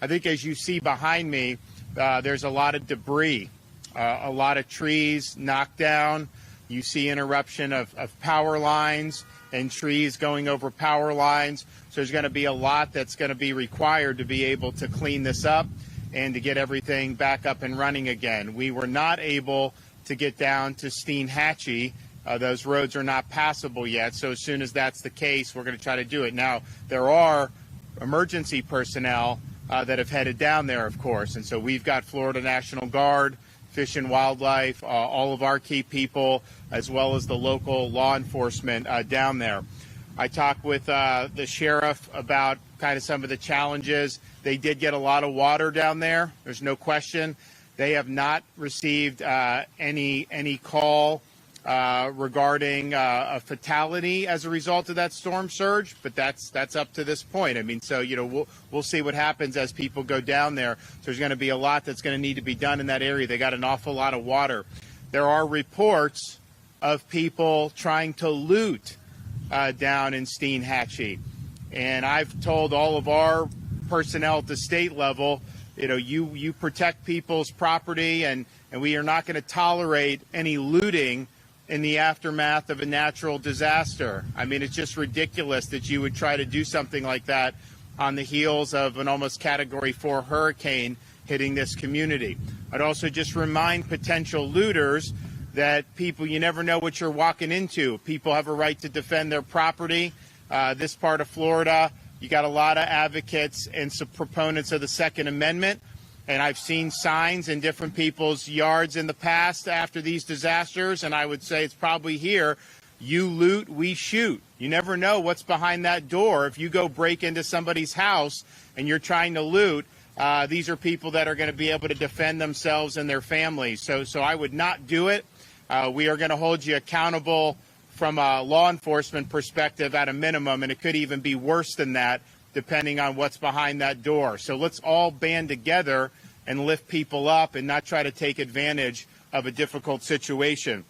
I think as you see behind me, there's a lot of debris, a lot of trees knocked down. You see interruption of power lines and trees going over power lines. So there's going to be a lot that's going to be required to be able to clean this up and to get everything back up and running again. We were not able to get down to Steinhatchee. Those roads are not passable yet. So as soon as that's the case, we're going to try to do it. Now, there are emergency personnel that have headed down there, of course. And so we've got Florida National Guard, Fish and Wildlife, all of our key people, as well as the local law enforcement down there. I talked with the sheriff about kind of some of the challenges. They did get a lot of water down there. There's no question. They have not received any call regarding a fatality as a result of that storm surge, but that's up to this point. I mean, so we'll see what happens as people go down there. So there's going to be a lot that's going to need to be done in that area. They got an awful lot of water. There are reports of people trying to loot down in Steinhatchee, and I've told all of our personnel at the state level, you protect people's property, and we are not going to tolerate any looting in the aftermath of a natural disaster. I mean, it's just ridiculous that you would try to do something like that on the heels of an almost Category 4 hurricane hitting this community. I'd also just remind potential looters that you never know what you're walking into. People have a right to defend their property. This part of Florida, you got a lot of advocates and some proponents of the Second Amendment. And I've seen signs in different people's yards in the past after these disasters, and I would say it's probably here. You loot, we shoot. You never know what's behind that door. If you go break into somebody's house and you're trying to loot, these are people that are going to be able to defend themselves and their families. So I would not do it. We are going to hold you accountable from a law enforcement perspective at a minimum, and it could even be worse than that, depending on what's behind that door. So let's all band together and lift people up and not try to take advantage of a difficult situation.